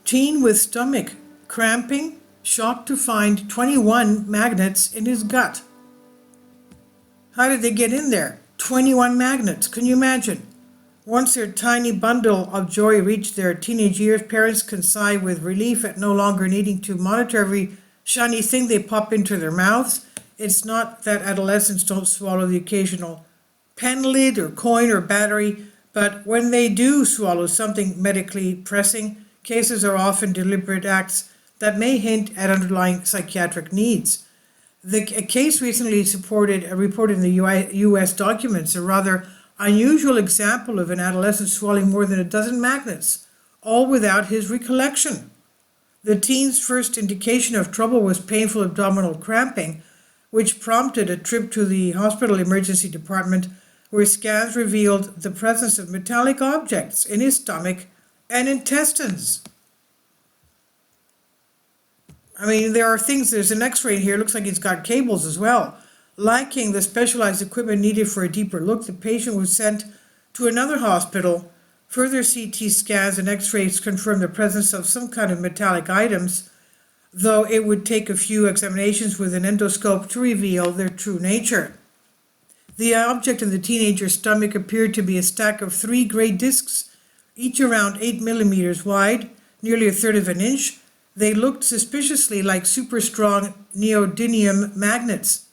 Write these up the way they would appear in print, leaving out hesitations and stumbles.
Teen with stomach cramping, shocked to find 21 magnets in his gut. How did they get in there? 21 magnets, can you imagine? Once their tiny bundle of joy reached their teenage years, parents can sigh with relief at no longer needing to monitor every shiny thing they pop into their mouths. It's not that adolescents don't swallow the occasional pen lid or coin or battery, but when they do swallow something medically pressing, cases are often deliberate acts that may hint at underlying psychiatric needs. A case recently reported in the U.S. documents a rather unusual example of an adolescent swallowing more than a dozen magnets, all without his recollection. The teen's first indication of trouble was painful abdominal cramping, which prompted a trip to the hospital emergency department, where scans revealed the presence of metallic objects in his stomach and intestines. I mean, there's an x-ray here, looks like he's got cables as well. Lacking the specialized equipment needed for a deeper look, the patient was sent to another hospital. Further CT scans and x-rays confirmed the presence of some kind of metallic items, though it would take a few examinations with an endoscope to reveal their true nature. The object in the teenager's stomach appeared to be a stack of 3 gray discs, each around 8 millimeters wide, nearly a third of an inch. They looked suspiciously like super strong neodymium magnets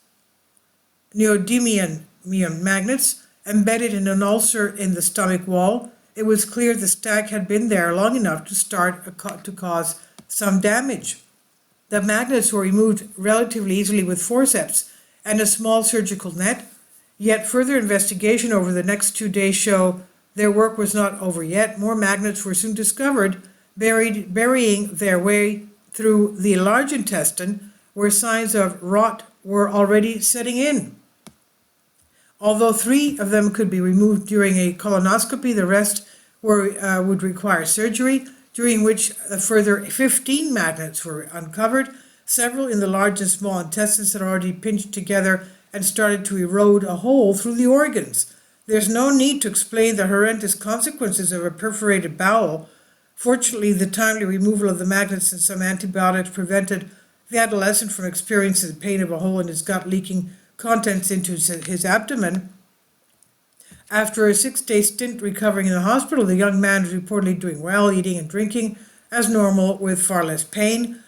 embedded in an ulcer in the stomach wall. It was clear the stack had been there long enough to cause some damage. The magnets were removed relatively easily with forceps and a small surgical net, yet further investigation over the next 2 days show their work was not over yet. More magnets were soon discovered, burying their way through the large intestine, where signs of rot were already setting in. Although 3 of them could be removed during a colonoscopy, the rest would require surgery, during which a further 15 magnets were uncovered. Several in the large and small intestines had already pinched together and started to erode a hole through the organs. There's no need to explain the horrendous consequences of a perforated bowel. Fortunately, the timely removal of the magnets and some antibiotics prevented the adolescent from experiencing the pain of a hole in his gut leaking contents into his abdomen. After a 6-day stint recovering in the hospital, the young man was reportedly doing well, eating and drinking as normal with far less pain.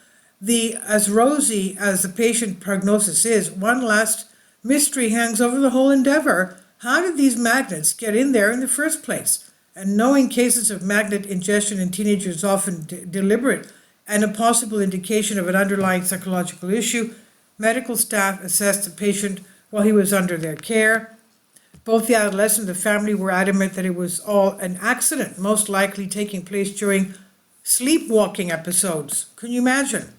As rosy as the patient prognosis is, one last mystery hangs over the whole endeavor. How did these magnets get in there in the first place? And knowing cases of magnet ingestion in teenagers is often deliberate and a possible indication of an underlying psychological issue, medical staff assessed the patient while he was under their care. Both the adolescent and the family were adamant that it was all an accident, most likely taking place during sleepwalking episodes. Can you imagine?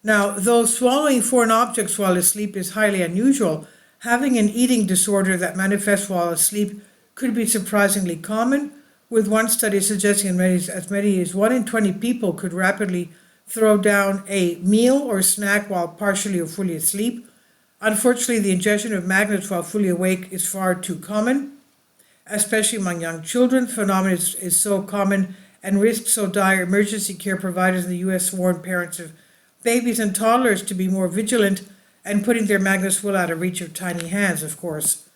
Now, though swallowing foreign objects while asleep is highly unusual, having an eating disorder that manifests while asleep could be surprisingly common, with one study suggesting as many as 1 in 20 people could rapidly throw down a meal or snack while partially or fully asleep. Unfortunately, the ingestion of magnets while fully awake is far too common, especially among young children. The phenomenon is so common and risks so dire, emergency care providers in the U.S. warn parents of babies and toddlers to be more vigilant and putting their magnets well out of reach of tiny hands, of course.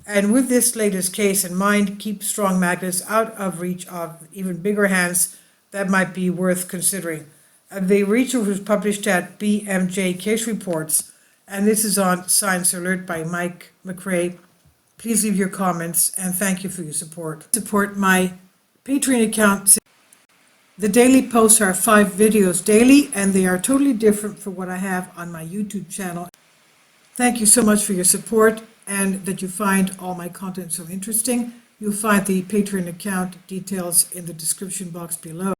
And with this latest case in mind, keep strong magnets out of reach of even bigger hands. That might be worth considering. The research was published at BMJ Case Reports, and this is on Science Alert by Mike McRae. Please leave your comments, and thank you for your support. Support my Patreon account. The daily posts are 5 videos daily, and they are totally different from what I have on my YouTube channel. Thank you so much for your support and that you find all my content so interesting. You'll find the Patreon account details in the description box below.